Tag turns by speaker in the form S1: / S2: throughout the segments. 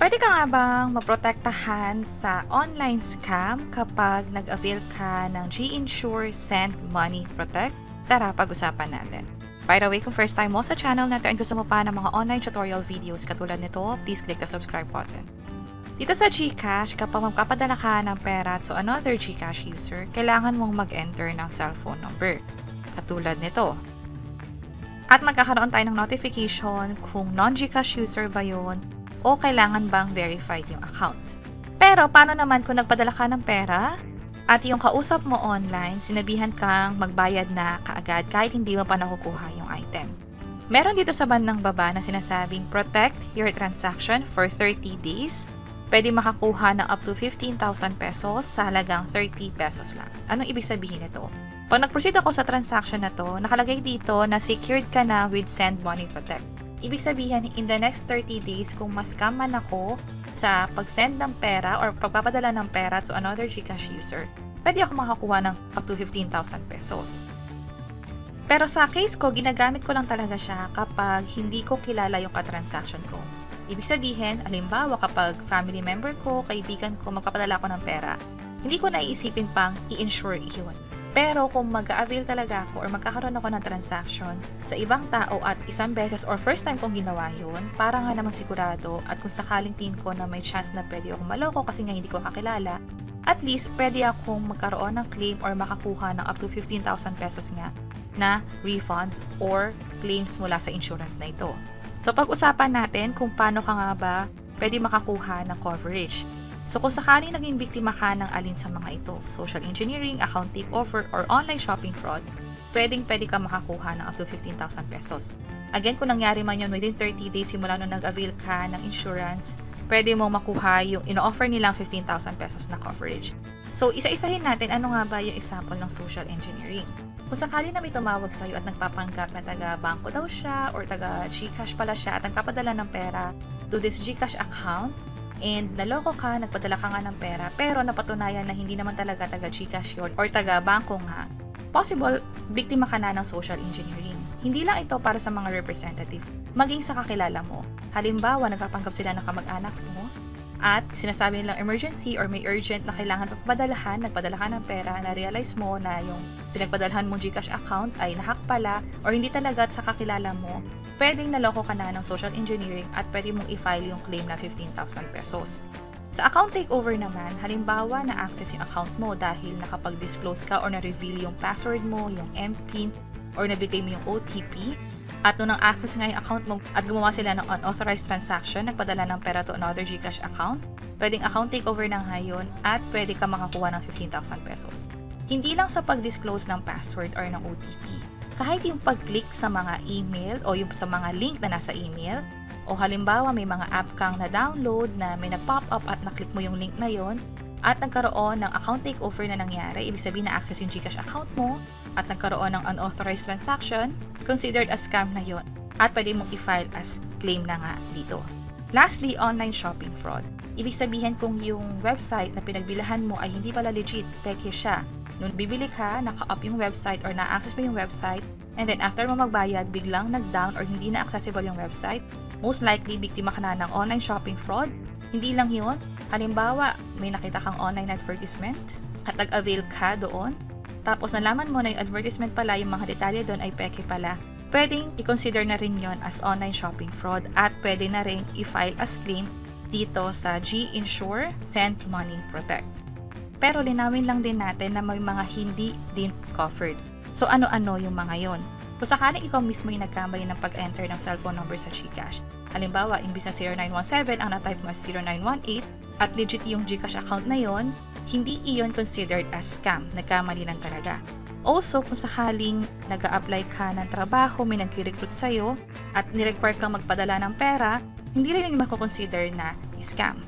S1: Puwede ka nga bang maprotektahan sa online scam kapag nag-avail ka ng GInsure Send Money Protect? Tara, pag-usapan natin. By the way, kung first time mo sa channel natin at gusto mo pa ng mga online tutorial videos katulad nito, please click the subscribe button. Dito sa GCash, kapag magpapadala ka ng pera to another GCash user, kailangan mong mag-enter ng cellphone number. Katulad nito. At magkakaroon tayo ng notification kung non-GCash user ba yun o kailangan bang verified yung account. Pero paano naman kung nagpadala ka ng pera at yung kausap mo online, sinabihan kang magbayad na kaagad kahit hindi mo pa nakukuha yung item? Meron dito sa bandang baba na sinasabing protect your transaction for 30 days. Pwede makakuha ng up to 15,000 pesos sa halagang 30 pesos lang. Anong ibig sabihin nito? Pag nag-proceed ako sa transaction na to, nakalagay dito na secured ka na with Send Money Protect. Ibig sabihin, in the next 30 days, kung ma-scam man ako sa pag-send ng pera or pagpapadala ng pera to another GCash user, pwede ako makakuha ng up to 15,000 pesos. Pero sa case ko, ginagamit ko lang talaga siya kapag hindi ko kilala yung ka-transaction ko. Ibig sabihin, halimbawa kapag family member ko, kaibigan ko, magpapadala ko ng pera, hindi ko naiisipin pang i-insure yun. Pero kung mag-a-avail talaga ako or magkakaroon ako ng transaction sa ibang tao at isang beses or first time kong ginawa yun, para nga naman sigurado at kung sakaling tingin ko na may chance na pwede akong maloko kasi nga hindi ko kakilala, at least pwede akong magkaroon ng claim or makakuha ng up to 15,000 pesos nga na refund or claims mula sa insurance na ito. So pag-usapan natin kung paano ka nga ba pwede makakuha ng coverage. So kung sakaling naging biktima ka ng alin sa mga ito, social engineering, account takeover, or online shopping fraud, pwede ka makakuha ng up to 15,000 pesos. Again, kung nangyari man yun within 30 days simula nung nag-avail ka ng insurance, pwede mo makuha yung ino-offer nilang 15,000 pesos na coverage. So isa-isahin natin ano nga ba yung example ng social engineering. Kung sakali na may tumawag sa'yo at nagpapanggap na taga-bangko daw siya or taga-GCash pala siya at nagpapadala ng pera to this GCash account, and naloko ka, nagpadala ka nga ng pera, pero napatunayan na hindi naman talaga taga-GCash yun or taga-bangko nga, possible, biktima ka na ng social engineering. Hindi lang ito para sa mga representative, maging sa kakilala mo. Halimbawa, nagpapanggap sila ng kamag-anak mo at sinasabi nilang emergency or may urgent na kailangan papadalahan, nagpadala ka ng pera, na-realize mo na yung pinagpadalahan mong GCash account ay nahack pala or hindi talaga sa kakilala mo, pwedeng naloko ka na ng social engineering at pwede mong i-file yung claim na 15,000 pesos. Sa account takeover naman, halimbawa na-access yung account mo dahil nakapag-disclose ka or na-reveal yung password mo, yung MPIN, or nabigay mo yung OTP, at nung access nga yung account mo at gumawa sila ng unauthorized transaction, nagpadala ng pera to another GCash account, pwedeng account takeover na ngayon at pwede ka makakuha ng 15,000 pesos. Hindi lang sa pag-disclose ng password or ng OTP. Kahit yung pag-click sa mga email o yung sa mga link na nasa email, o halimbawa may mga app kang na-download na may nag-pop up at na-click mo yung link na yon at nagkaroon ng account takeover na nangyari, ibig sabihin na-access yung GCash account mo at nagkaroon ng unauthorized transaction, considered as scam na yon at pwede mong i-file as claim na nga dito. Lastly, online shopping fraud. Ibig sabihin kung yung website na pinagbilahan mo ay hindi pala legit, peke siya. Nung bibili ka, naka-up yung website or na-access mo yung website, and then after mo magbayad, biglang nag-down or hindi na accessible yung website, most likely, biktima ka na ng online shopping fraud. Hindi lang yun. Halimbawa, may nakita kang online advertisement at nag-avail ka doon, tapos nalaman mo na yung advertisement pala, yung mga detalye doon ay peke pala. Pwedeng i-consider na rin yon as online shopping fraud at pwede na rin i-file as claim dito sa GInsure Send Money Protect. Pero linawin lang din natin na may mga hindi din covered. So ano-ano yung mga yon? Kung sakaling ikaw mismo yung nagkamali ng pag-enter ng cellphone number sa GCash, halimbawa, imbis na 0917, ang na-type mo 0918, at legit yung GCash account na yon, hindi iyon considered as scam, nagkamali lang talaga. Also, kung sakaling nag-a-apply ka ng trabaho, may nag-recruit sa'yo, at nirequire kang magpadala ng pera, hindi rin yung mako-consider na scam.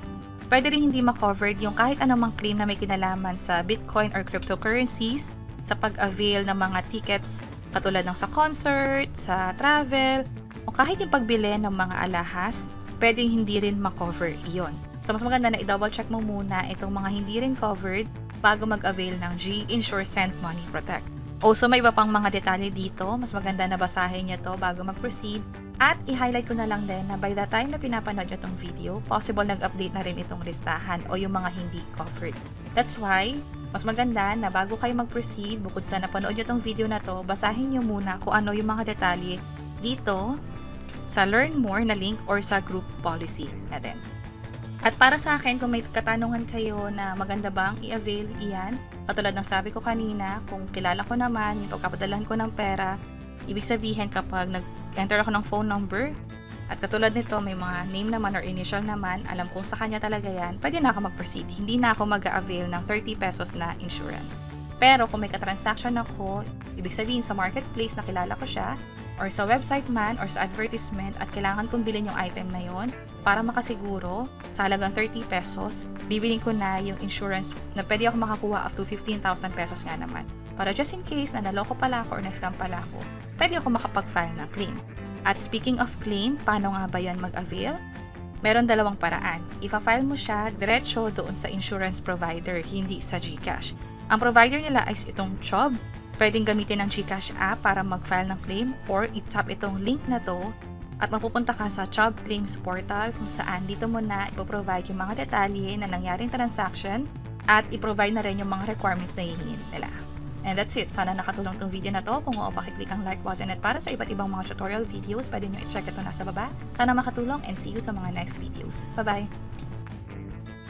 S1: Pwede rin hindi ma-covered yung kahit anumang claim na may kinalaman sa Bitcoin or cryptocurrencies, sa pag-avail ng mga tickets katulad ng sa concert, sa travel, o kahit yung pagbili ng mga alahas, pwedeng hindi rin ma-cover iyon. So, mas maganda na i-double check mo muna itong mga hindi rin covered bago mag-avail ng GInsure Send Money Protect. Also, may iba pang mga detalye dito. Mas maganda na basahin nyo to bago mag-proceed At i-highlight ko na lang din na by the time na pinapanood nyo itong video, possible nag-update na rin itong listahan o yung mga hindi covered. That's why, mas maganda na bago kayo mag-proceed, bukod sa napanood nyo itong video na to, basahin nyo muna kung ano yung mga detalye dito sa Learn More na link or sa group policy natin. At para sa akin, kung may katanungan kayo na maganda bang i-avail iyan, katulad ng sabi ko kanina, kung kilala ko naman, yung pagkapadalahan ko ng pera, ibig sabihin kapag nag-enter ako ng phone number, at katulad nito, may mga name naman or initial naman, alam kong sa kanya talaga yan, pwede na ako mag-proceed. Hindi na ako mag-avail ng 30 pesos na insurance. Pero kung may katransaction ako, ibig sabihin sa marketplace na kilala ko siya, or sa website man, or sa advertisement, at kailangan kong bilhin yung item na yon para makasiguro, sa halagang 30 pesos, bibilin ko na yung insurance na pwede ako makakuha up to 15,000 pesos nga naman. Para just in case na naloko pala ako or na-scam pala ako, pwede ako makapag-file ng claim. At speaking of claim, paano nga ba yan mag-avail? Meron dalawang paraan. Ipa-file mo siya diretso doon sa insurance provider, hindi sa GCash. Ang provider nila ay itong Chubb. Pwedeng gamitin ang GCash app para mag-file ng claim or i-tap itong link na to at mapupunta ka sa Chubb Claims Portal kung saan dito mo na ipoprovide yung mga detalye na nangyaring transaction at i-provide na rin yung mga requirements na hihingin nila. And that's it. Sana nakatulong tong video na to. Kung oo, pakiclick ang like button at para sa iba't ibang mga tutorial videos, pwede nyo i-check ito nasa baba. Sana makatulong and see you sa mga next videos. Bye-bye!